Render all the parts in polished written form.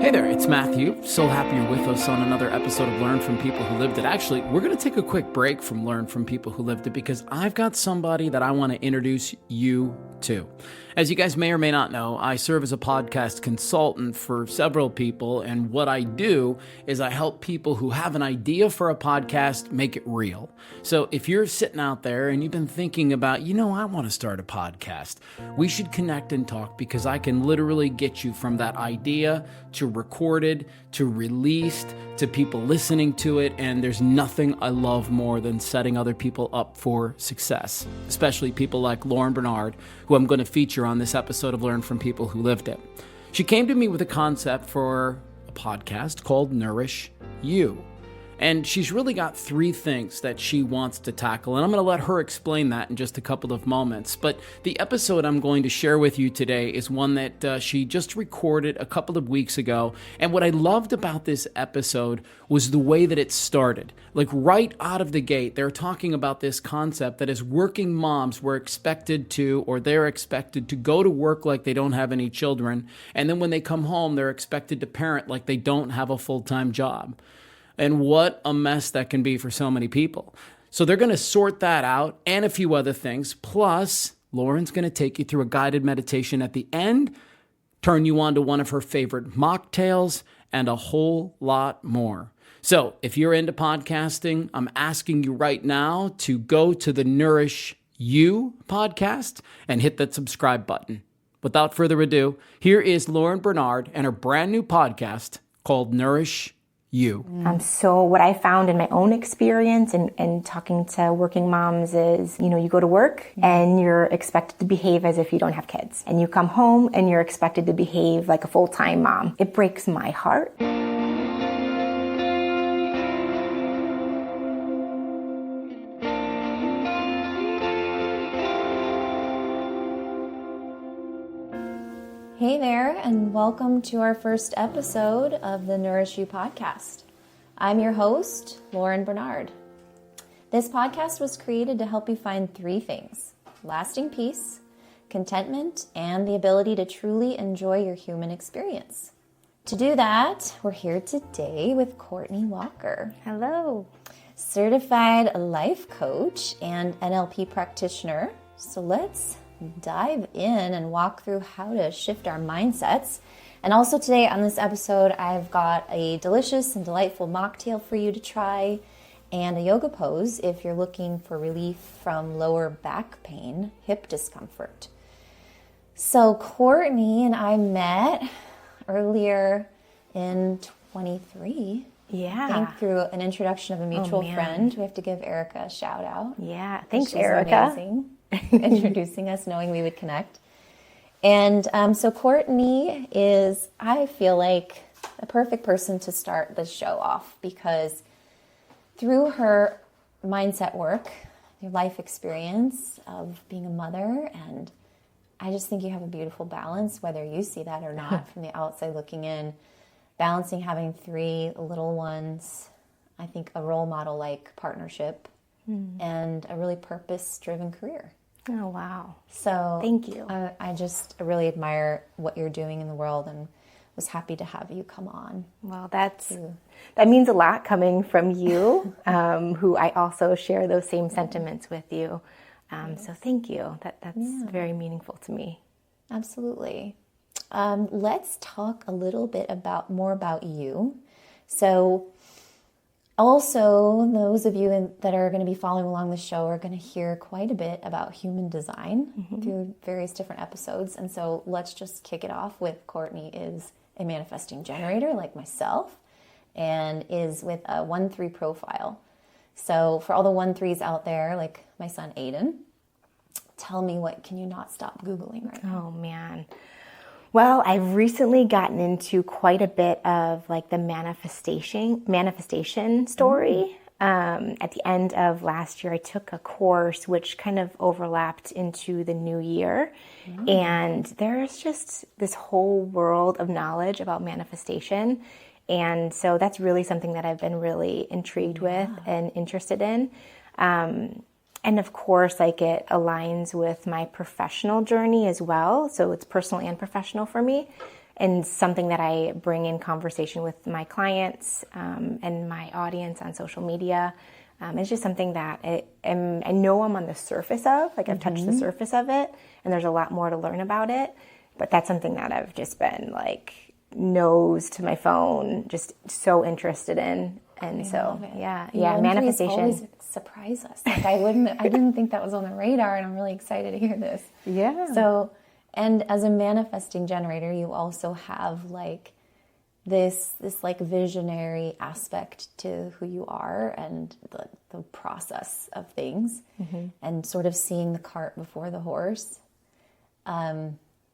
Hey there, it's Matthew. So happy you're with us on another episode of Learn from People Who Lived It. Actually, we're going to take a quick break from Learn from People Who Lived It because I've got somebody that I want to introduce you to. As you guys may or may not know, I serve as a podcast consultant for several people, and what I do is I help people who have an idea for a podcast make it real. So if you're sitting out there and you've been thinking about, I want to start a podcast, we should connect and talk because I can literally get you from that idea to recorded, to released, to people listening to it, and there's nothing I love more than setting other people up for success, especially people like Lauren Bernard, who I'm going to feature on this episode of Learn from People Who Lived It. She came to me with a concept for a podcast called Nourish You. And she's really got three things that she wants to tackle, and I'm going to let her explain that in just a couple of moments. But the episode I'm going to share with you today is one that she just recorded a couple of weeks ago. And what I loved about this episode was the way that it started. Like right out of the gate, they're talking about this concept that as working moms, they're expected to go to work like they don't have any children. And then when they come home, they're expected to parent like they don't have a full-time job. And what a mess that can be for so many people. So they're going to sort that out and a few other things. Plus, Lauren's going to take you through a guided meditation at the end, turn you on to one of her favorite mocktails, and a whole lot more. So if you're into podcasting, I'm asking you right now to go to the Nourish You podcast and hit that subscribe button. Without further ado, here is Lauren Bernard and her brand new podcast called Nourish You. So what I found in my own experience and talking to working moms is, you go to work and you're expected to behave as if you don't have kids. And you come home and you're expected to behave like a full-time mom. It breaks my heart. Hey there, and welcome to our first episode of the Nourish You podcast. I'm your host, Lauren Bernard. This podcast was created to help you find three things: lasting peace, contentment, and the ability to truly enjoy your human experience. To do that, we're here today with Courtney Walker. Hello. Certified life coach and NLP practitioner. So let's dive in and walk through how to shift our mindsets. And also today on this episode, I've got a delicious and delightful mocktail for you to try and a yoga pose if you're looking for relief from lower back pain, hip discomfort. So Courtney and I met earlier in 23. Yeah. I think through an introduction of a mutual friend. We have to give Erica a shout out. Yeah. Thanks, She's Erica. Amazing. Introducing us, knowing we would connect. And so Courtney is, I feel like, a perfect person to start the show off because through her mindset work, your life experience of being a mother, and I just think you have a beautiful balance, whether you see that or not from the outside looking in, balancing having three little ones, I think a role model like partnership, and a really purpose-driven career. Oh, wow. So thank you. I just really admire what you're doing in the world and was happy to have you come on. Well, that means a lot coming from you, who I also share those same sentiments with you. So thank you. That's very meaningful to me. Absolutely. Let's talk a little bit more about you. So also, those of you that are going to be following along the show are going to hear quite a bit about human design through various different episodes. And so let's just kick it off with Courtney is a manifesting generator like myself and is with a 1-3 profile. So for all the 1-3s out there, like my son Aiden, tell me, what can you not stop Googling right now? Oh, man. Well, I've recently gotten into quite a bit of like the manifestation story. At the end of last year, I took a course which kind of overlapped into the new year. And there's just this whole world of knowledge about manifestation. And so that's really something that I've been really intrigued with and interested in. And of course, like it aligns with my professional journey as well. So it's personal and professional for me. and something that I bring in conversation with my clients and my audience on social media. It's just something that I know I'm on the surface of, like I've touched the surface of it, and there's a lot more to learn about it. But that's something that I've just been like nose to my phone, just so interested in. And so, manifestation. Always surprise us. Like I didn't think that was on the radar, and I'm really excited to hear this. Yeah. So, and as a manifesting generator, you also have like this like visionary aspect to who you are and the process of things, and sort of seeing the cart before the horse.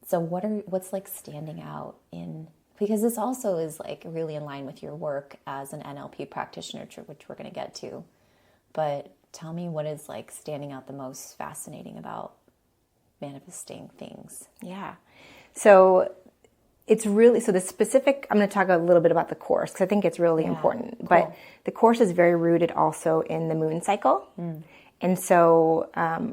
So what's like standing out in, because this also is like really in line with your work as an NLP practitioner, which we're going to get to, but tell me what is like standing out the most fascinating about manifesting things. Yeah. So it's really, so the specific, I'm going to talk a little bit about the course because I think it's really important, cool. But the course is very rooted also in the moon cycle. And so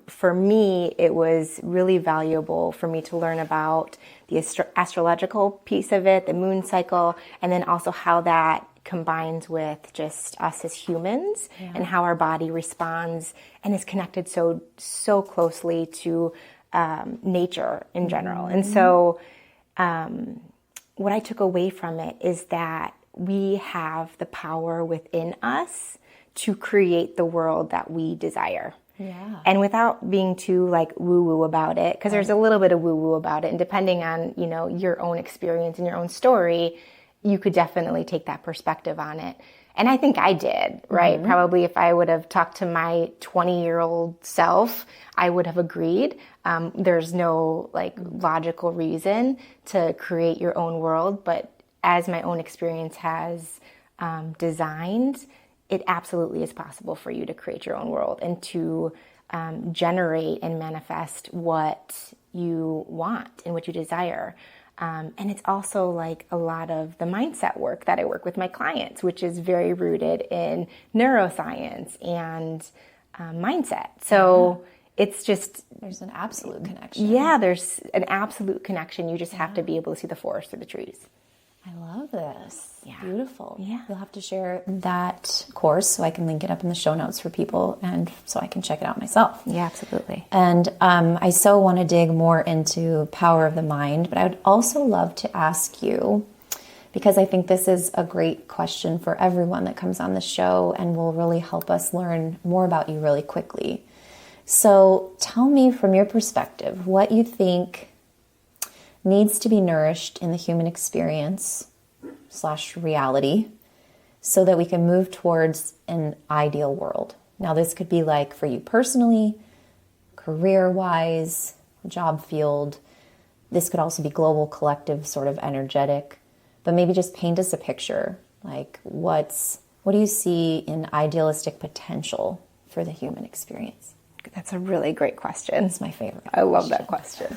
for me, it was really valuable for me to learn about the astrological piece of it, the moon cycle, and then also how that combines with just us as humans and how our body responds and is connected so closely to nature in general. And so what I took away from it is that we have the power within us to create the world that we desire. Yeah. And without being too like woo-woo about it, because there's a little bit of woo-woo about it, and depending on, you know, your own experience and your own story, you could definitely take that perspective on it. And I think I did, right? Probably if I would have talked to my 20-year-old self, I would have agreed. There's no like logical reason to create your own world, but as my own experience has designed, it absolutely is possible for you to create your own world and to generate and manifest what you want and what you desire. And it's also like a lot of the mindset work that I work with my clients, which is very rooted in neuroscience and mindset. So it's just... There's an absolute connection. Yeah, there's an absolute connection. You just have to be able to see the forest through the trees. I love this. Yeah. Beautiful. Yeah. You'll have to share that course so I can link it up in the show notes for people and so I can check it out myself. Yeah, absolutely. And I so want to dig more into power of the mind, but I would also love to ask you, because I think this is a great question for everyone that comes on the show and will really help us learn more about you really quickly. So tell me from your perspective what you think needs to be nourished in the human experience / reality so that we can move towards an ideal world. Now, this could be like for you personally, career-wise, job field. This could also be global, collective, sort of energetic. But maybe just paint us a picture. Like what do you see in idealistic potential for the human experience? That's a really great question. It's my favorite. I love that question.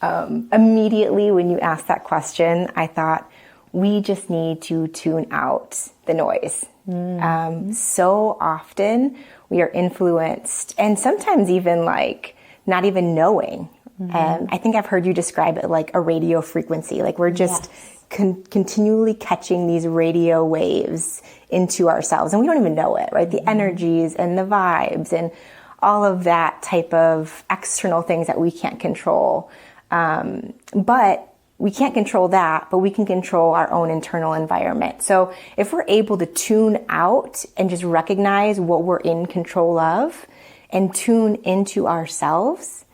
Immediately when you asked that question, I thought we just need to tune out the noise. So often we are influenced, and sometimes even like not even knowing. I think I've heard you describe it like a radio frequency. Like we're just continually catching these radio waves into ourselves, and we don't even know it, right? The energies and the vibes and all of that type of external things that we can't control. But we can't control that, but we can control our own internal environment. So if we're able to tune out and just recognize what we're in control of and tune into ourselves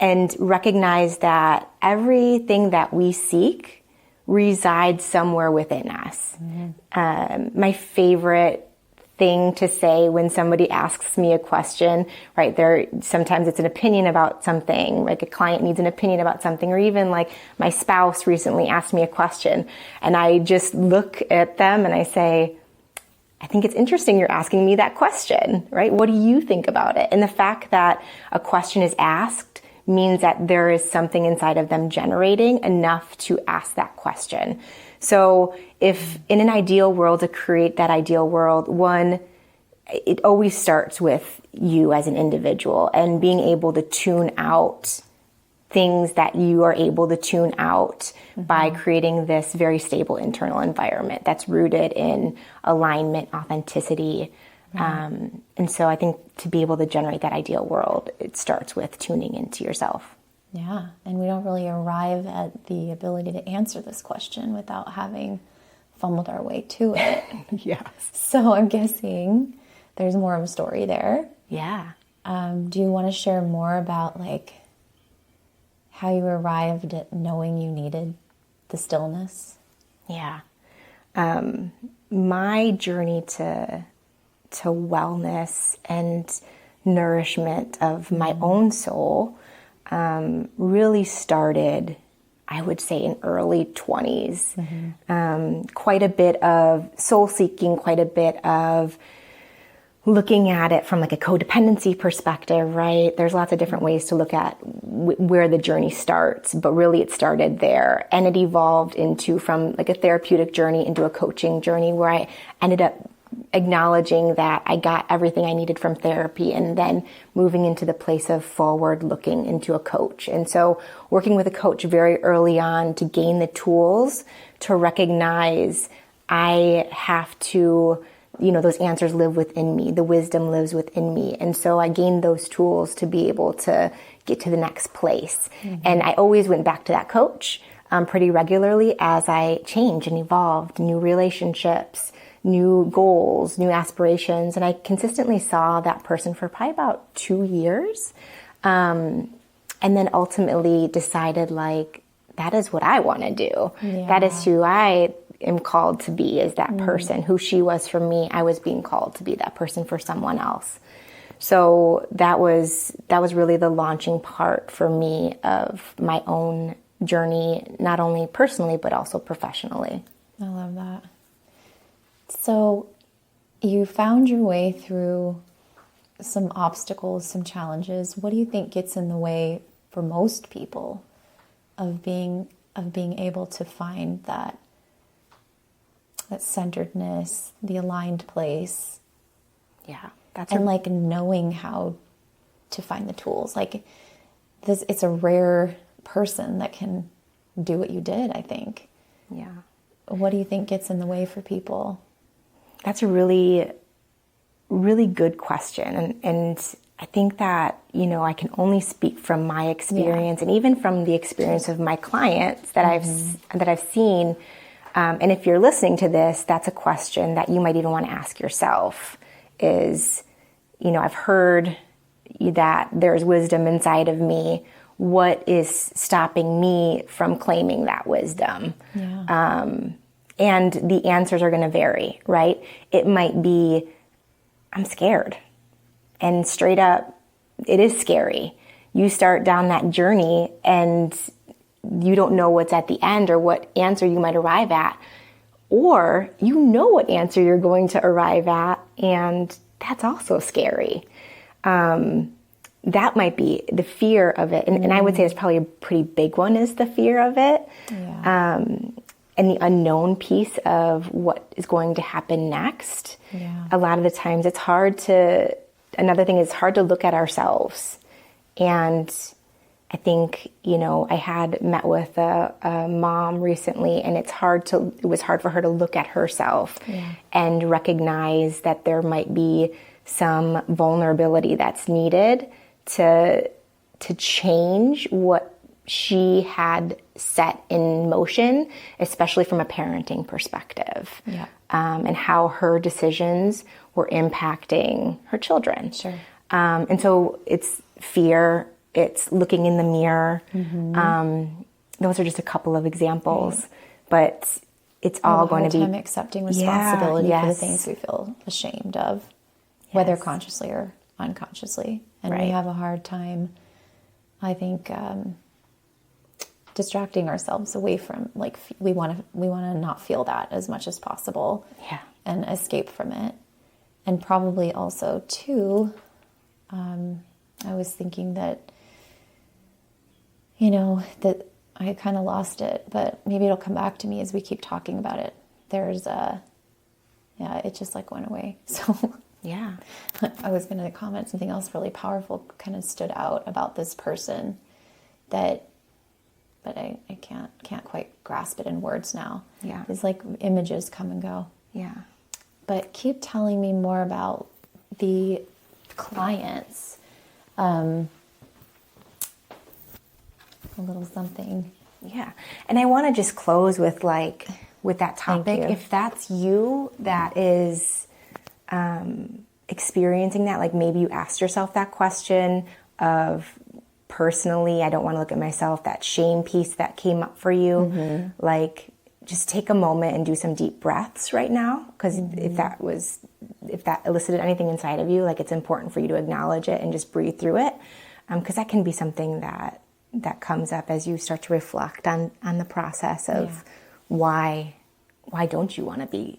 and recognize that everything that we seek resides somewhere within us. My favorite thing to say when somebody asks me a question, right? Sometimes it's an opinion about something, like a client needs an opinion about something, or even like my spouse recently asked me a question, and I just look at them and I say, I think it's interesting you're asking me that question, right? What do you think about it? And the fact that a question is asked means that there is something inside of them generating enough to ask that question. So if in an ideal world, to create that ideal world, one, it always starts with you as an individual and being able to tune out things that you are able to tune out by creating this very stable internal environment that's rooted in alignment, authenticity. And so I think to be able to generate that ideal world, it starts with tuning into yourself. Yeah, and we don't really arrive at the ability to answer this question without having fumbled our way to it. Yes. So I'm guessing there's more of a story there. Yeah. Do you want to share more about like how you arrived at knowing you needed the stillness? Yeah. My journey to wellness and nourishment of my own soul really started, I would say, in early 20s. Quite a bit of soul seeking, quite a bit of looking at it from like a codependency perspective, right? There's lots of different ways to look at where the journey starts, but really it started there. And it evolved into from like a therapeutic journey into a coaching journey where I ended up acknowledging that I got everything I needed from therapy and then moving into the place of forward looking into a coach. And so working with a coach very early on to gain the tools to recognize I have to, those answers live within me. The wisdom lives within me. And so I gained those tools to be able to get to the next place. And I always went back to that coach pretty regularly as I changed and evolved, new relationships, new goals, new aspirations. And I consistently saw that person for probably about 2 years. And then ultimately decided like, that is what I want to do. Yeah. That is who I am called to be, is that person. Who she was for me, I was being called to be that person for someone else. So that was really the launching part for me of my own journey, not only personally, but also professionally. I love that. So you found your way through some obstacles, some challenges. What do you think gets in the way for most people of being able to find that centeredness, the aligned place? Yeah, like knowing how to find the tools. Like this, it's a rare person that can do what you did, I think. Yeah. What do you think gets in the way for people? That's a really, really good question. And I think that, I can only speak from my experience and even from the experience of my clients that I've seen. And if you're listening to this, that's a question that you might even want to ask yourself is, I've heard that there's wisdom inside of me. What is stopping me from claiming that wisdom? Yeah. And the answers are going to vary, right? It might be, I'm scared. And straight up, it is scary. You start down that journey and you don't know what's at the end or what answer you might arrive at. Or you know what answer you're going to arrive at, and that's also scary. That might be the fear of it. And I would say it's probably a pretty big one, is the fear of it. Yeah. And the unknown piece of what is going to happen next. Yeah. A lot of the times another thing is hard to look at ourselves. And I think, I had met with a mom recently, and it was hard for her to look at herself and recognize that there might be some vulnerability that's needed to change what she had set in motion, especially from a parenting perspective, and how her decisions were impacting her children. Sure. And so it's fear, it's looking in the mirror. Those are just a couple of examples, but it's all going to be accepting responsibility for the things we feel ashamed of, whether consciously or unconsciously. And we have a hard time, I think, distracting ourselves away from, like, we want to not feel that as much as possible, and escape from it. And probably also too, I was thinking that, that I kind of lost it, but maybe it'll come back to me as we keep talking about it. It just like went away. So I was going to comment something else really powerful kind of stood out about this person that, but I can't quite grasp it in words now. Yeah. It's like images come and go. Yeah. But keep telling me more about the clients. A little something. Yeah. And I want to just close with that topic. Thank you. If that's you that is experiencing that, like maybe you asked yourself that question of personally, I don't want to look at myself, that shame piece that came up for you, like just take a moment and do some deep breaths right now. Because if that elicited anything inside of you, like it's important for you to acknowledge it and just breathe through it. Because that can be something that comes up as you start to reflect on the process of why don't you want to be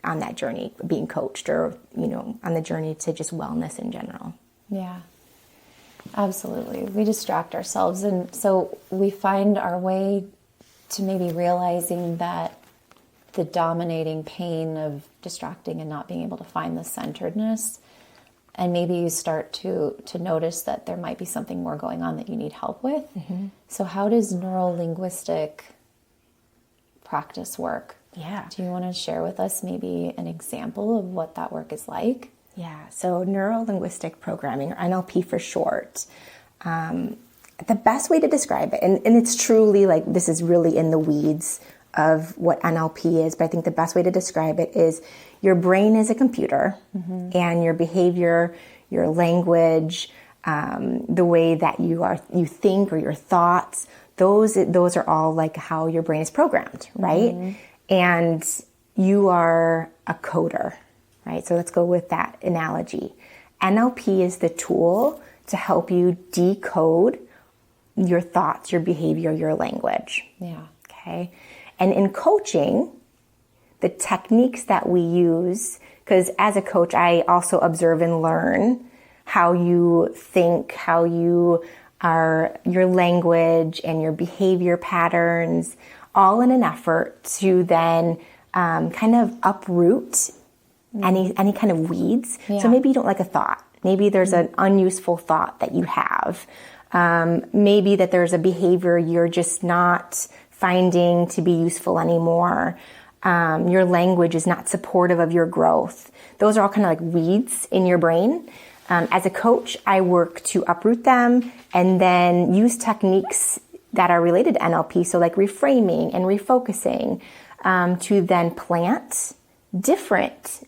on that journey, being coached, or, on the journey to just wellness in general. Yeah, absolutely. We distract ourselves. And so we find our way to maybe realizing that the dominating pain of distracting and not being able to find the centeredness. And maybe you start to notice that there might be something more going on that you need help with. So how does neuro-linguistic practice work? Yeah. Do you want to share with us maybe an example of what that work is like? Yeah. So neuro-linguistic programming, or NLP for short, the best way to describe it, and it's truly like, this is really in the weeds of what NLP is, but I think the best way to describe it is your brain is a computer, and your behavior, your language, the way that you think, or your thoughts, those are all like how your brain is programmed, right? And you are a coder, right? So let's go with that analogy. NLP is the tool to help you decode your thoughts, your behavior, your language. Yeah. Okay. And in coaching, the techniques that we use, because as a coach, I also observe and learn how you think, how you are, your language and your behavior patterns, all in an effort to then kind of uproot any kind of weeds. Yeah. So maybe you don't like a thought. Maybe there's an unuseful thought that you have. Maybe that there's a behavior you're just not finding to be useful anymore. Your language is not supportive of your growth. Those are all kind of like weeds in your brain. As a coach, I work to uproot them and then use techniques that are related to NLP, so like reframing and refocusing, to then plant different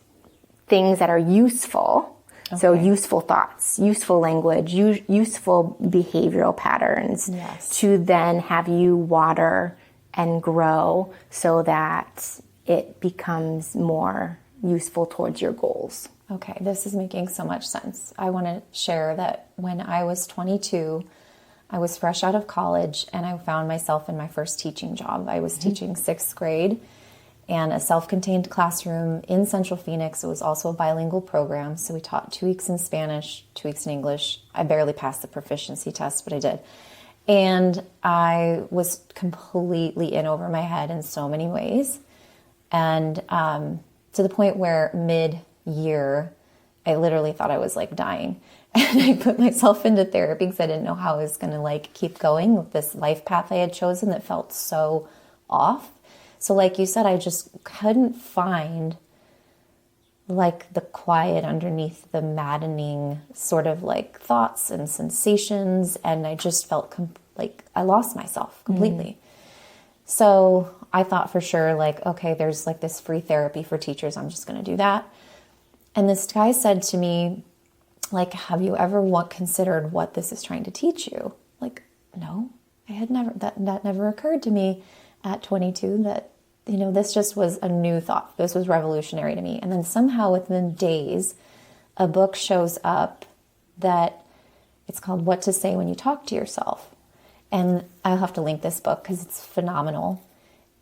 things that are useful. Okay. So useful thoughts, useful language, useful behavioral patterns, to then have you water and grow so that it becomes more useful towards your goals. Okay, this is making so much sense. I want to share that when I was 22, I was fresh out of college and I found myself in my first teaching job. I was teaching 6th grade and a self-contained classroom in Central Phoenix. It was also a bilingual program, so we taught 2 weeks in Spanish, 2 weeks in English. I barely passed the proficiency test, but I did. And I was completely in over my head in so many ways. And to the point where mid-year, I literally thought I was like dying. And I put myself into therapy because I didn't know how I was going to like keep going with this life path I had chosen that felt so off. So like you said, I just couldn't find like the quiet underneath the maddening sort of like thoughts and sensations. And I just felt like I lost myself completely. So I thought for sure, like, okay, there's like this free therapy for teachers. I'm just going to do that. And this guy said to me, like, have you ever considered what this is trying to teach you? Like, no, I had never, that never occurred to me at 22 that, you know, this just was a new thought. This was revolutionary to me. And then somehow within days, a book shows up that it's called What to Say When You Talk to Yourself. And I'll have to link this book because it's phenomenal.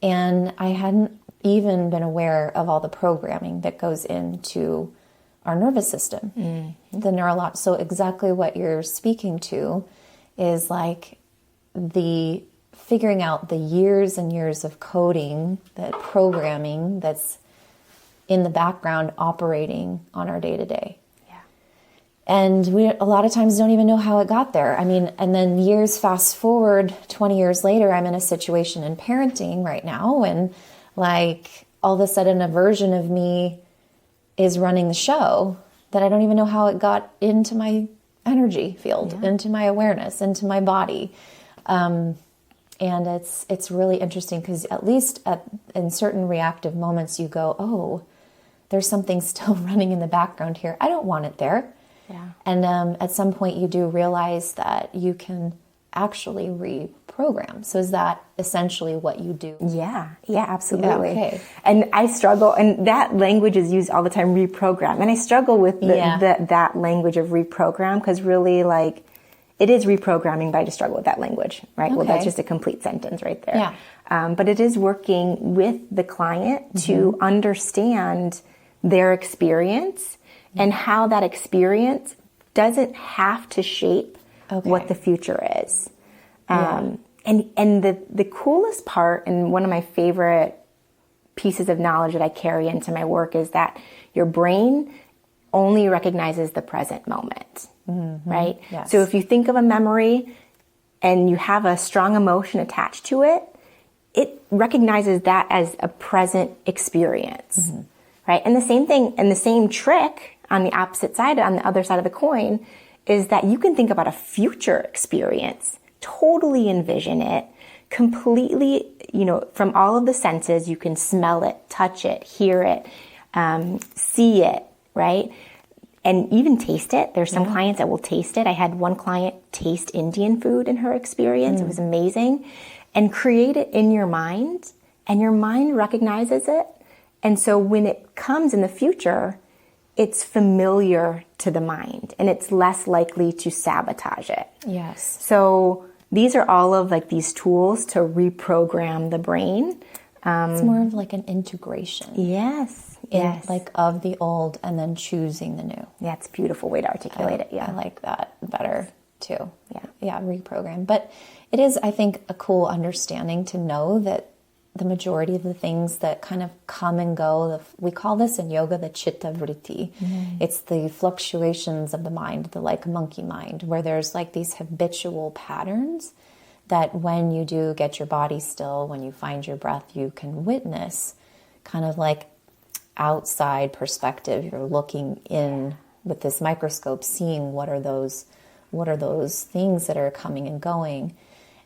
And I hadn't even been aware of all the programming that goes into our nervous system, the neurological. So exactly what you're speaking to is like the figuring out the years and years of coding, that programming that's in the background operating on our day to day. And we a lot of times don't even know how it got there. I mean, and then years fast forward, 20 years later, I'm in a situation in parenting right now, and like all of a sudden a version of me is running the show that I don't even know how it got into my energy field, into my awareness, into my body. And it's really interesting because at least in certain reactive moments you go, oh, there's something still running in the background here. I don't want it there. Yeah. And at some point you do realize that you can actually reprogram. So is that essentially what you do? Yeah, absolutely. Okay. And I struggle, and that language is used all the time, reprogram. And I struggle with that language of reprogram because really, like, it is reprogramming, but I just struggle with that language, right? Okay. Well, that's just a complete sentence right there. Yeah. But it is working with the client to understand their experience and how that experience doesn't have to shape what the future is. And the coolest part, and one of my favorite pieces of knowledge that I carry into my work, is that your brain only recognizes the present moment, right? Yes. So if you think of a memory and you have a strong emotion attached to it, it recognizes that as a present experience, right? And the same thing, and the same trick on the opposite side, on the other side of the coin, is that you can think about a future experience, totally envision it, completely, from all of the senses. You can smell it, touch it, hear it, see it, right? And even taste it. There's some clients that will taste it. I had one client taste Indian food in her experience. It was amazing. And create it in your mind, and your mind recognizes it. And so when it comes in the future, it's familiar to the mind and it's less likely to sabotage it. Yes. So these are all of like these tools to reprogram the brain. It's more of like an integration. Yes. Like of the old and then choosing the new. Yeah, it's a beautiful way to articulate it. Yeah. I like that better too. Yeah, reprogram. But it is, I think, a cool understanding to know that the majority of the things that kind of come and go, we call this in yoga the chitta vritti. It's the fluctuations of the mind, the like monkey mind, where there's like these habitual patterns that when you do get your body still, when you find your breath, you can witness kind of like outside perspective. You're looking in with this microscope, seeing what are those things that are coming and going.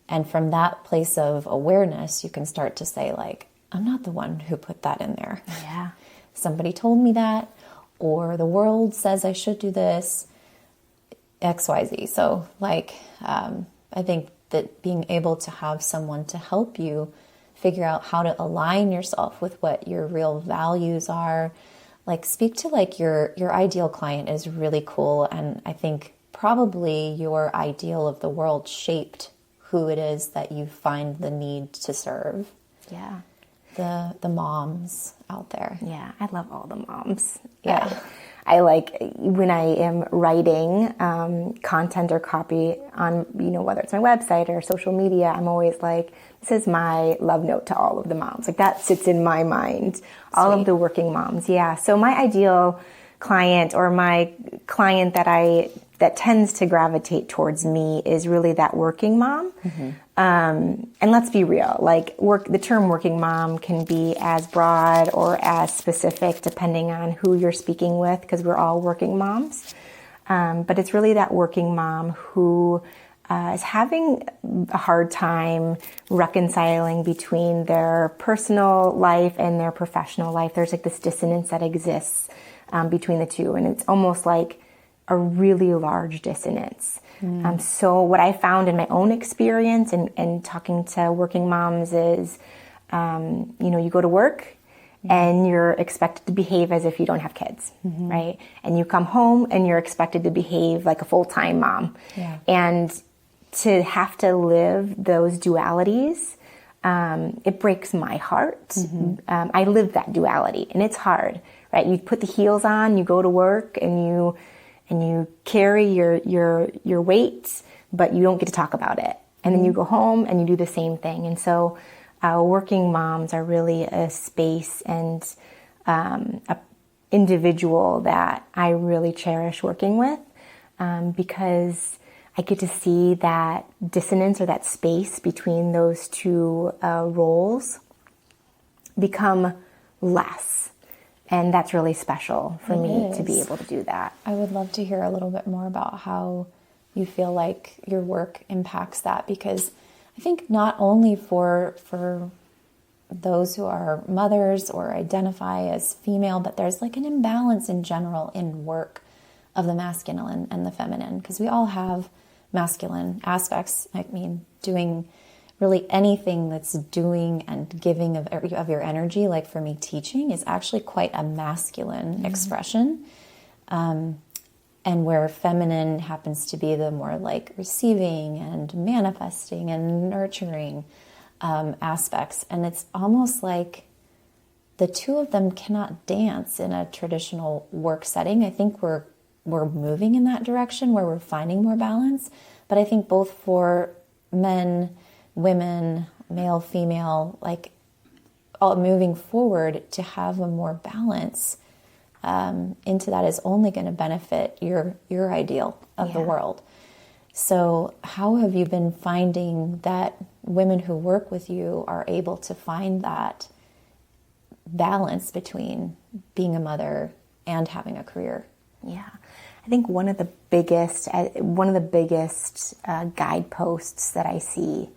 And from that place of awareness, you can start to say, like, I'm not the one who put that in there. Yeah. Somebody told me that, or the world says I should do this, XYZ. So, like, I think that being able to have someone to help you figure out how to align yourself with what your real values are, like, speak to, like, your ideal client is really cool. And I think probably your ideal of the world shaped who it is that you find the need to serve. Yeah. The moms out there. Yeah, I love all the moms. Yeah. I like when I am writing content or copy on, whether it's my website or social media, I'm always like, this is my love note to all of the moms. Like that sits in my mind, all of the working moms. Yeah. So my ideal client, or my client that tends to gravitate towards me, is really that working mom. And let's be real, like the term working mom can be as broad or as specific depending on who you're speaking with, because we're all working moms. But it's really that working mom who is having a hard time reconciling between their personal life and their professional life. There's like this dissonance that exists between the two, and it's almost like a really large dissonance. So what I found in my own experience and talking to working moms is, you go to work and you're expected to behave as if you don't have kids, right? And you come home and you're expected to behave like a full-time mom. Yeah. And to have to live those dualities, it breaks my heart. I live that duality, and it's hard, right? You put the heels on, you go to work, and you carry your weight, but you don't get to talk about it. And then you go home and you do the same thing. And so working moms are really a space and a individual that I really cherish working with. because I get to see that dissonance or that space between those two roles become less. And that's really special for me to be able to do that. I would love to hear a little bit more about how you feel like your work impacts that, because I think not only for those who are mothers or identify as female, but there's like an imbalance in general in work of the masculine and the feminine, because we all have masculine aspects. I mean, doing really anything that's doing and giving of your energy, like for me, teaching is actually quite a masculine expression. And where feminine happens to be the more like receiving and manifesting and nurturing aspects. And it's almost like the two of them cannot dance in a traditional work setting. I think we're moving in that direction where we're finding more balance. But I think both for men, women, male, female, like all moving forward to have a more balance into that is only going to benefit your ideal of the world. So how have you been finding that women who work with you are able to find that balance between being a mother and having a career? Yeah, I think one of the biggest guideposts that I see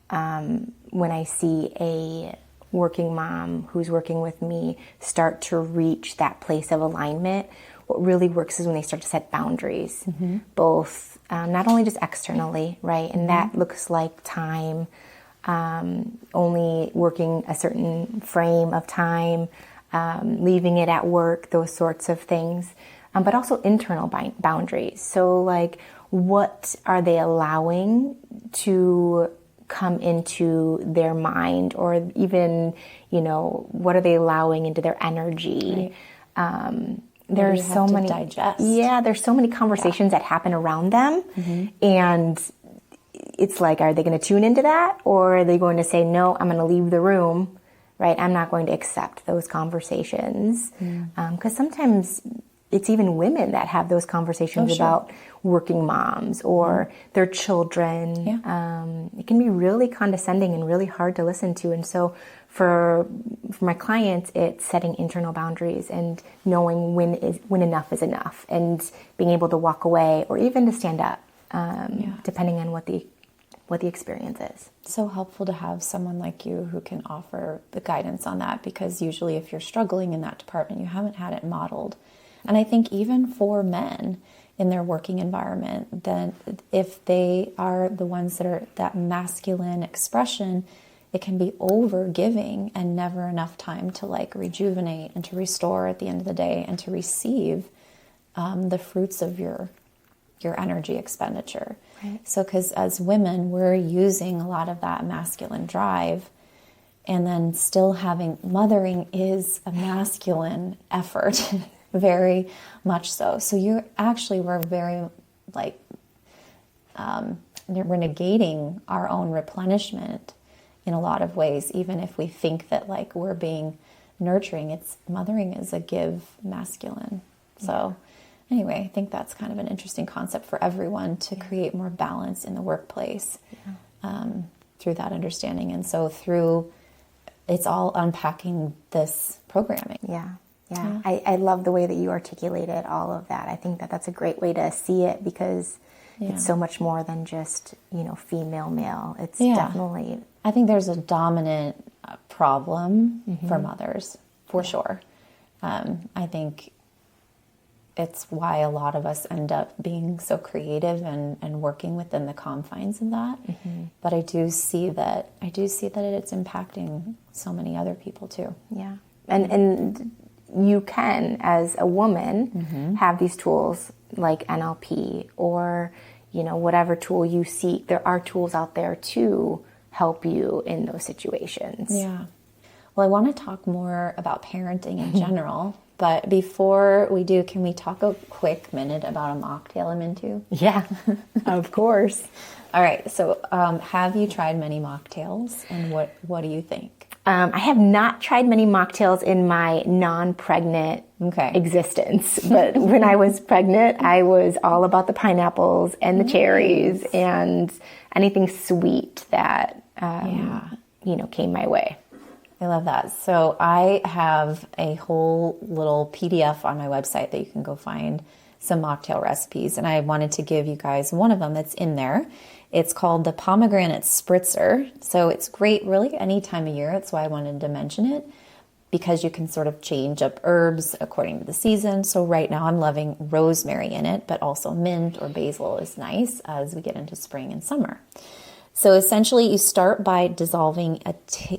when I see a working mom who's working with me start to reach that place of alignment, what really works is when they start to set boundaries, both not only just externally, right? And that looks like time, only working a certain frame of time, leaving it at work, those sorts of things, but also internal boundaries. So like, what are they allowing to come into their mind, or even, what are they allowing into their energy? Right. There's so many digest. Yeah, there's so many conversations that happen around them, and it's like, are they going to tune into that, or are they going to say, no, I'm going to leave the room, right? I'm not going to accept those conversations, because sometimes it's even women that have those conversations about working moms or their children. It can be really condescending and really hard to listen to. And so for my clients, it's setting internal boundaries and knowing when enough is enough, and being able to walk away or even to stand up, depending on what the experience is. So helpful to have someone like you who can offer the guidance on that, because usually if you're struggling in that department, you haven't had it modeled. And I think even for men in their working environment, then if they are the ones that are that masculine expression, it can be over giving and never enough time to like rejuvenate and to restore at the end of the day and to receive the fruits of your energy expenditure. Right. So because as women, we're using a lot of that masculine drive, and then still having mothering is a masculine effort. Very much so. So you actually were very like we're negating our own replenishment in a lot of ways, even if we think that like we're being nurturing. It's mothering is a give masculine. So anyway, I think that's kind of an interesting concept for everyone to create more balance in the workplace through that understanding. And so it's all unpacking this programming. Yeah. I love the way that you articulated all of that. I think that that's a great way to see it, because it's so much more than just, female, male. It's definitely... I think there's a dominant problem for mothers, for sure. I think it's why a lot of us end up being so creative and working within the confines of that. But I do see that it's impacting so many other people too. Yeah. And you can, as a woman, have these tools like NLP or, whatever tool you seek. There are tools out there to help you in those situations. Yeah. Well, I want to talk more about parenting in general, but before we do, can we talk a quick minute about a mocktail I'm into? Yeah, of course. All right. So have you tried many mocktails, and what do you think? I have not tried many mocktails in my non-pregnant existence, but when I was pregnant, I was all about the pineapples and the cherries and anything sweet that, came my way. I love that. So I have a whole little PDF on my website that you can go find some mocktail recipes. And I wanted to give you guys one of them that's in there. It's called the pomegranate spritzer. So it's great really any time of year. That's why I wanted to mention it, because you can sort of change up herbs according to the season. So right now I'm loving rosemary in it, but also mint or basil is nice as we get into spring and summer. So essentially you start by dissolving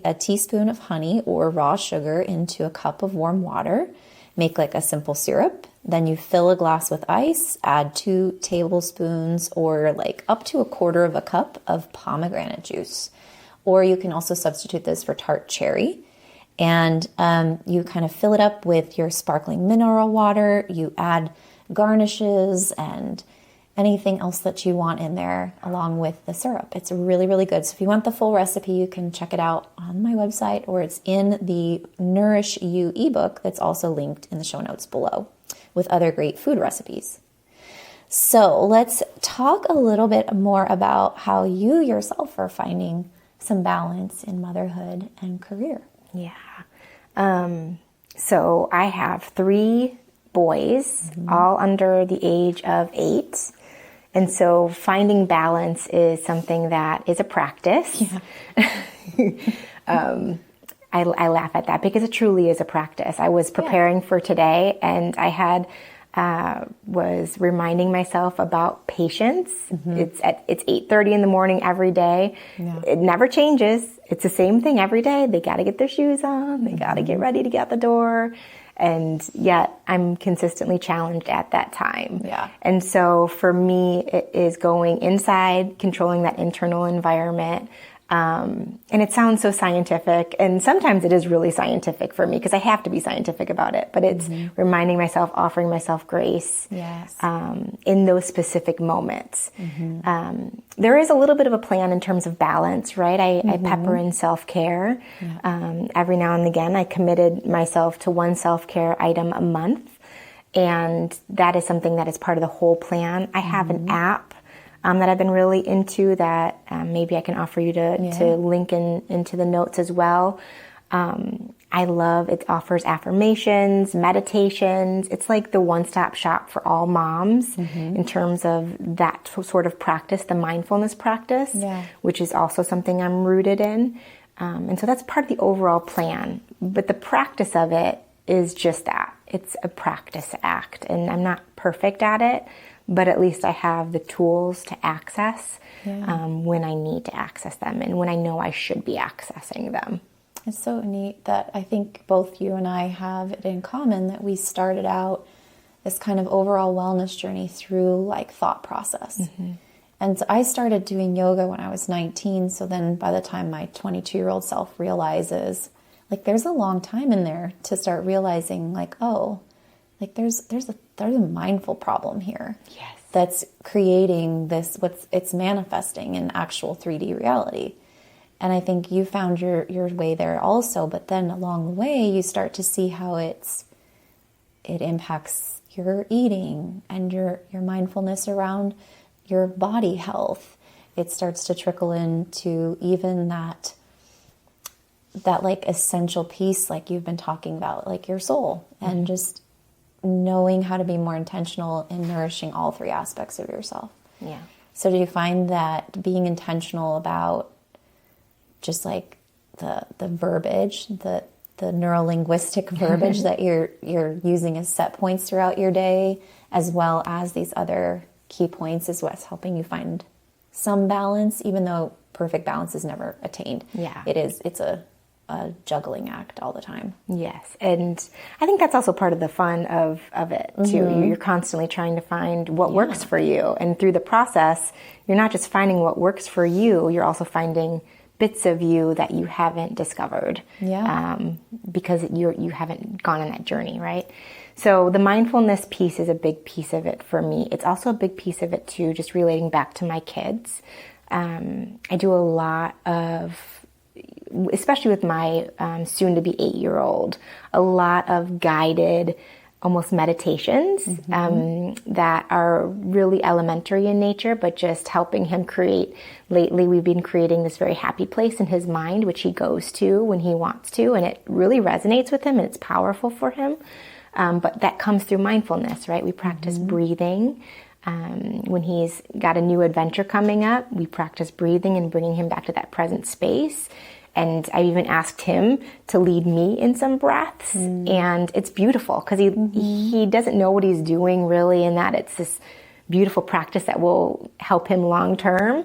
a teaspoon of honey or raw sugar into a cup of warm water. Make like a simple syrup. Then you fill a glass with ice, add 2 tablespoons or like up to 1/4 cup of pomegranate juice. Or you can also substitute this for tart cherry. And you kind of fill it up with your sparkling mineral water. You add garnishes and anything else that you want in there along with the syrup. It's really, really good. So if you want the full recipe, you can check it out on my website, or it's in the Nourish You ebook that's also linked in the show notes below with other great food recipes. So let's talk a little bit more about how you yourself are finding some balance in motherhood and career. Yeah. So I have 3 boys, all under the age of 8. And so finding balance is something that is a practice. Yeah. I laugh at that because it truly is a practice. I was preparing for today, and I was reminding myself about patience. It's 8:30 in the morning every day. Yeah. It never changes. It's the same thing every day. They got to get their shoes on. They got to get ready to get out the door. And yet I'm consistently challenged at that time. Yeah. And so for me, it is going inside, controlling that internal environment. And it sounds so scientific, and sometimes it is really scientific for me because I have to be scientific about it, but it's reminding myself, offering myself grace in those specific moments. There is a little bit of a plan in terms of balance, right? I pepper in self-care. Every now and again, I committed myself to one self-care item a month, and that is something that is part of the whole plan. I have an app that I've been really into that maybe I can offer you to link into the notes as well. I love it. Offers affirmations, meditations. It's like the one-stop shop for all moms in terms of that sort of practice, the mindfulness practice, which is also something I'm rooted in. And so that's part of the overall plan. But the practice of it is just that. It's a practice act, and I'm not perfect at it, but at least I have the tools to access when I need to access them and when I know I should be accessing them. It's so neat that I think both you and I have it in common that we started out this kind of overall wellness journey through like thought process. And so I started doing yoga when I was 19. So then by the time my 22-year-old self realizes, like there's a long time in there to start realizing like, oh, like there's a mindful problem here. Yes. That's creating this, it's manifesting in actual 3D reality. And I think you found your way there also, but then along the way you start to see how it impacts your eating and your mindfulness around your body health. It starts to trickle into even that like essential piece like you've been talking about, like your soul, and just knowing how to be more intentional in nourishing all 3 aspects of yourself. Yeah. So do you find that being intentional about just like the verbiage, the neuro-linguistic verbiage that you're using as set points throughout your day, as well as these other key points, is what's helping you find some balance, even though perfect balance is never attained? Yeah. It's a juggling act all the time. Yes. And I think that's also part of the fun of it too. You're constantly trying to find what works for you. And through the process, you're not just finding what works for you, you're also finding bits of you that you haven't discovered because you haven't gone on that journey, right? So the mindfulness piece is a big piece of it for me. It's also a big piece of it too, just relating back to my kids. I do a lot of especially with my soon-to-be 8-year-old, a lot of guided, almost meditations that are really elementary in nature, but just helping him create. Lately, we've been creating this very happy place in his mind, which he goes to when he wants to, and it really resonates with him and it's powerful for him. But that comes through mindfulness, right? We practice breathing. When he's got a new adventure coming up, we practice breathing and bringing him back to that present space. And I even asked him to lead me in some breaths. And it's beautiful because he doesn't know what he's doing really, and that it's this beautiful practice that will help him long term.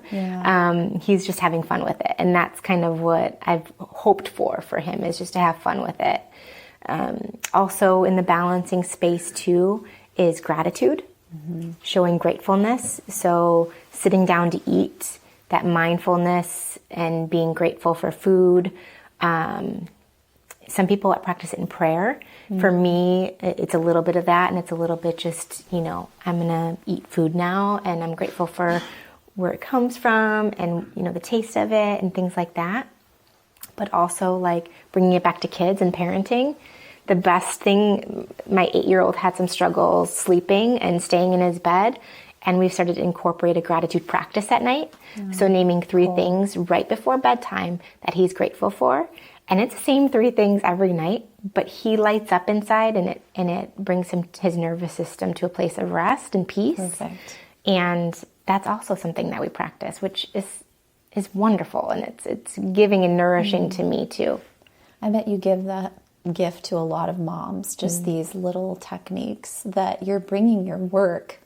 He's just having fun with it. And that's kind of what I've hoped for him, is just to have fun with it. Also in the balancing space too is gratitude, showing gratefulness. So sitting down to eat, that mindfulness and being grateful for food. Some people practice it in prayer. For me, it's a little bit of that, and it's a little bit just, I'm going to eat food now, and I'm grateful for where it comes from and, the taste of it and things like that. But also like bringing it back to kids and parenting. The best thing, my 8-year-old had some struggles sleeping and staying in his bed. And we've started to incorporate a gratitude practice at night. So naming 3 things right before bedtime that he's grateful for. And it's the same 3 things every night, but he lights up inside, and it brings his nervous system to a place of rest and peace. Perfect. And that's also something that we practice, which is wonderful. And it's giving and nourishing to me too. I bet you give that gift to a lot of moms, just these little techniques that you're bringing your work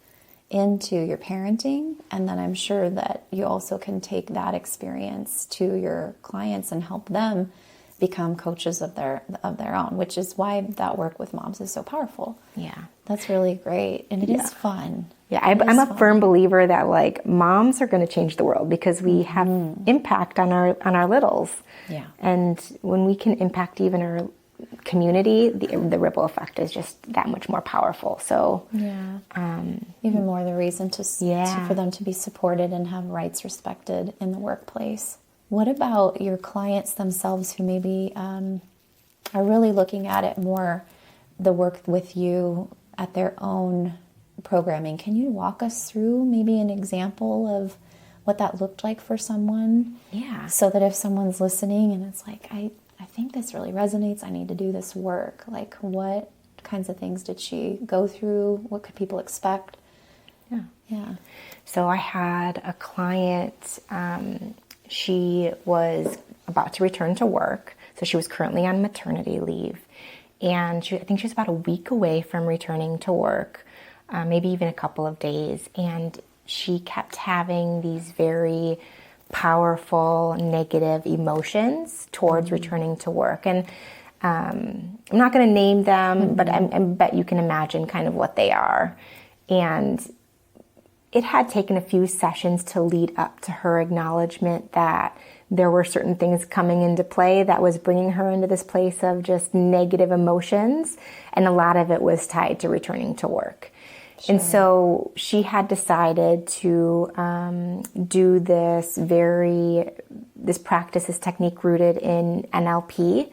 into your parenting, and then I'm sure that you also can take that experience to your clients and help them become coaches of their own, which is why that work with moms is so powerful. Yeah, that's really great, and it is fun. Yeah, I'm a firm believer that like moms are going to change the world because we have impact on our littles. Yeah, and when we can impact even our community, the ripple effect is just that much more powerful. So even more the reason for them to be supported and have rights respected in the workplace. What about your clients themselves who maybe are really looking at it more, the work with you at their own programming? Can you walk us through maybe an example of what that looked like for someone? Yeah. So that if someone's listening and it's like, I think this really resonates, I need to do this work. Like, what kinds of things did she go through? What could people expect? Yeah. So I had a client, she was about to return to work. So she was currently on maternity leave. And I think she was about a week away from returning to work, maybe even a couple of days. And she kept having these very powerful negative emotions towards returning to work. And I'm not going to name them, but I bet you can imagine kind of what they are. And it had taken a few sessions to lead up to her acknowledgement that there were certain things coming into play that was bringing her into this place of just negative emotions. And a lot of it was tied to returning to work. Sure. And so she had decided to do this practice, this technique rooted in NLP,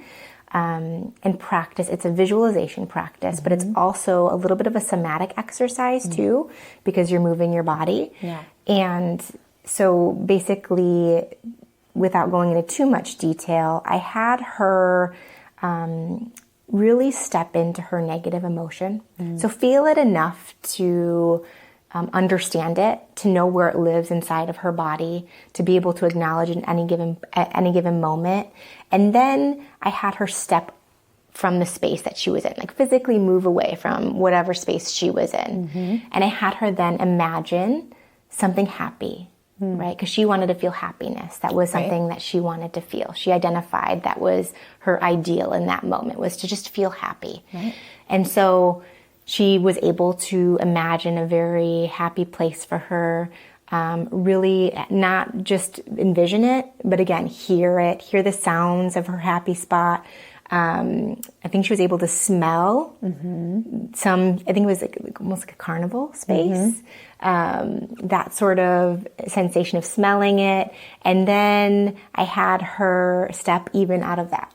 and practice. It's a visualization practice, but it's also a little bit of a somatic exercise too, because you're moving your body. Yeah. And so basically, without going into too much detail, I had her really step into her negative emotion. So feel it enough to understand it, to know where it lives inside of her body, to be able to acknowledge it at any given moment. And then I had her step from the space that she was in, like physically move away from whatever space she was in. And I had her then imagine something happy, right? Because she wanted to feel happiness. That was something that she wanted to feel. She identified that was her ideal in that moment, was to just feel happy. Right. And so she was able to imagine a very happy place for her, really not just envision it, but again, hear it, hear the sounds of her happy spot, I think she was able to smell some, I think it was like almost like a carnival space, that sort of sensation of smelling it. And then I had her step even out of that,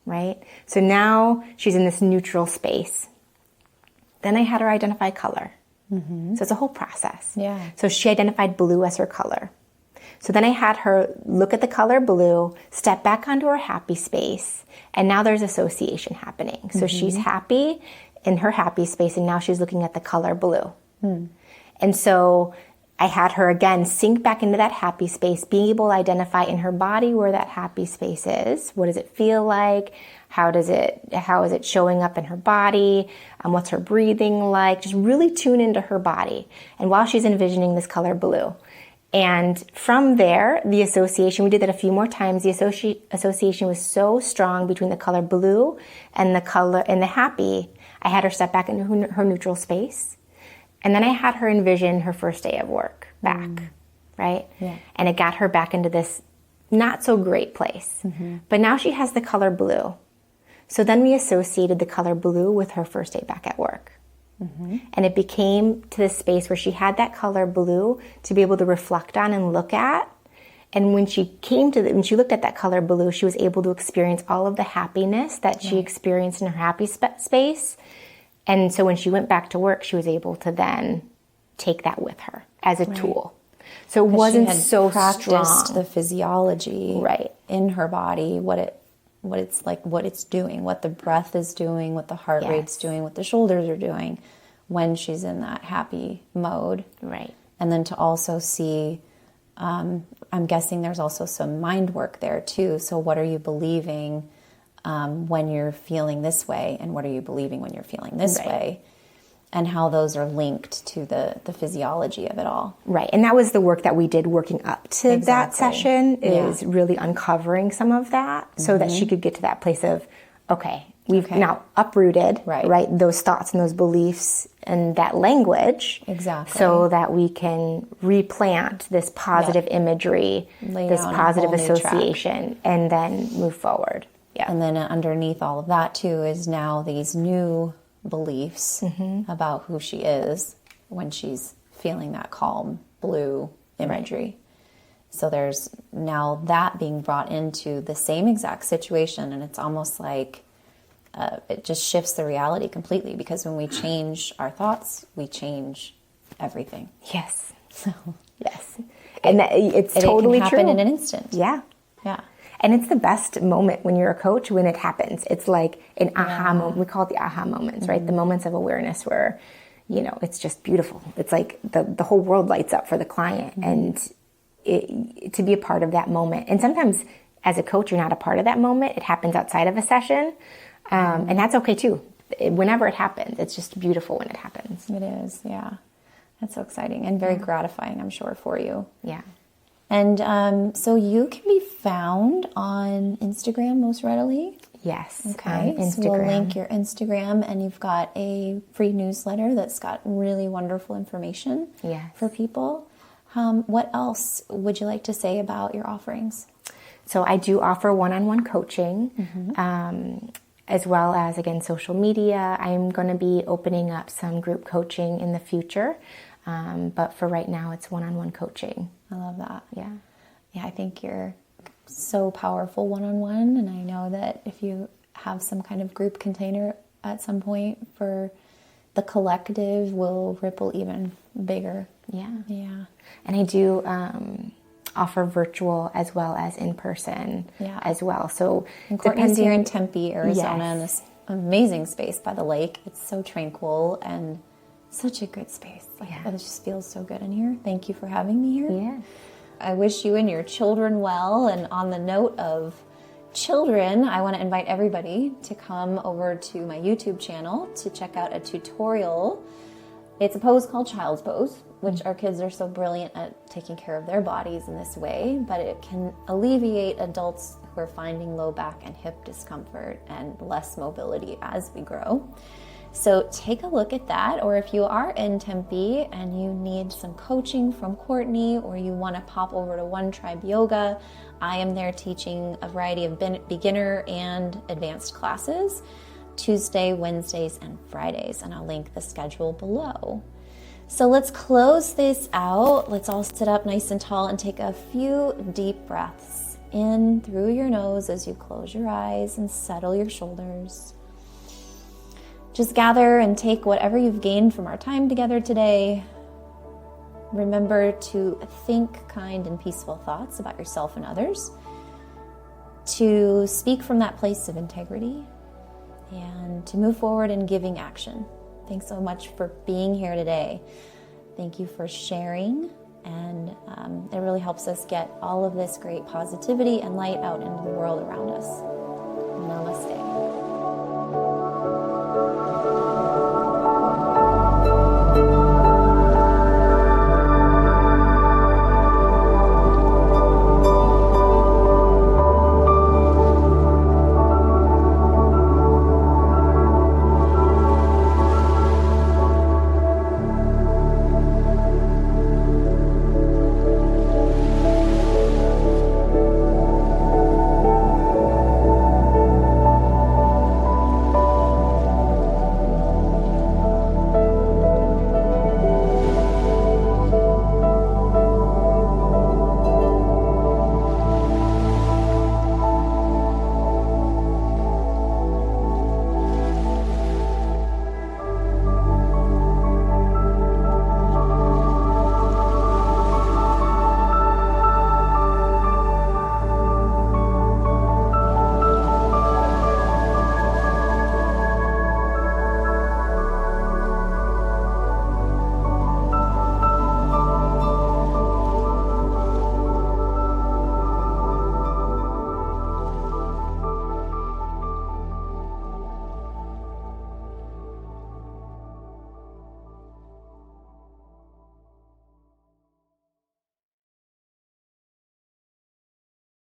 right? So now she's in this neutral space. Then I had her identify color. So it's a whole process. Yeah. So she identified blue as her color. So then I had her look at the color blue, step back onto her happy space, and now there's association happening. So she's happy in her happy space, and now she's looking at the color blue. And so I had her again sink back into that happy space, being able to identify in her body where that happy space is. What does it feel like? How is it showing up in her body? What's her breathing like? Just really tune into her body. And while she's envisioning this color blue. And from there, the association, we did that a few more times. The association was so strong between the color blue and the color and the happy. I had her step back into her neutral space. And then I had her envision her first day of work back, right? Yeah. And it got her back into this not so great place. But now she has the color blue. So then we associated the color blue with her first day back at work. And it became to this space where she had that color blue to be able to reflect on and look at. And when she when she looked at that color blue, she was able to experience all of the happiness that she experienced in her happy space. And so when she went back to work, she was able to then take that with her as a tool. So it wasn't so strong. The physiology Right. in her body, what it's like, what it's doing, what the breath is doing, what the heart rate's doing, what the shoulders are doing when she's in that happy mode. Right. And then to also see, I'm guessing there's also some mind work there too. So what are you believing when you're feeling this way, and what are you believing when you're feeling this way, and how those are linked to the physiology of it all. Right. And that was the work that we did working up to that session, is really uncovering some of that so that she could get to that place of, okay, we've now uprooted right those thoughts and those beliefs and that language. Exactly. So that we can replant this positive imagery, this positive association, and then move forward. Yeah. And then underneath all of that too is now these new beliefs about who she is when she's feeling that calm blue imagery. So there's now that being brought into the same exact situation, and it's almost like it just shifts the reality completely, because when we change our thoughts, we change everything. Yes. So yes. And it's totally it can happen true. in an instant. Yeah. Yeah. And it's the best moment when you're a coach, when it happens. It's like an aha moment. We call it the aha moments, right? The moments of awareness where, it's just beautiful. It's like the whole world lights up for the client, and to be a part of that moment. And sometimes as a coach, you're not a part of that moment. It happens outside of a session. And that's okay too. Whenever it happens, it's just beautiful when it happens. It is. Yeah. That's so exciting and very gratifying, I'm sure, for you. Yeah. And so you can be found on Instagram most readily. Yes. Okay. Instagram. So we'll link your Instagram, and you've got a free newsletter that's got really wonderful information for people. What else would you like to say about your offerings? So I do offer one-on-one coaching, as well as, again, social media. I'm going to be opening up some group coaching in the future. But for right now, it's one-on-one coaching. I love that. Yeah. Yeah, I think you're so powerful one-on-one. And I know that if you have some kind of group container at some point, for the collective will ripple even bigger. Yeah. Yeah. And I do offer virtual as well as in person as well. So and Courtney's here in Tempe, Arizona, in this amazing space by the lake. It's so tranquil and such a good space. It just feels so good in here. Thank you for having me here. Yeah. I wish you and your children well. And on the note of children, I want to invite everybody to come over to my YouTube channel to check out a tutorial. It's a pose called Child's Pose, which our kids are so brilliant at taking care of their bodies in this way, but it can alleviate adults who are finding low back and hip discomfort and less mobility as we grow. So take a look at that, or if you are in Tempe and you need some coaching from Courtney, or you want to pop over to One Tribe Yoga, I am there teaching a variety of beginner and advanced classes, Tuesday, Wednesdays, and Fridays, and I'll link the schedule below. So let's close this out. Let's all sit up nice and tall and take a few deep breaths in through your nose as you close your eyes and settle your shoulders. Just gather and take whatever you've gained from our time together today. Remember to think kind and peaceful thoughts about yourself and others, to speak from that place of integrity, and to move forward in giving action. Thanks so much for being here today. Thank you for sharing, and it really helps us get all of this great positivity and light out into the world around us. Namaste.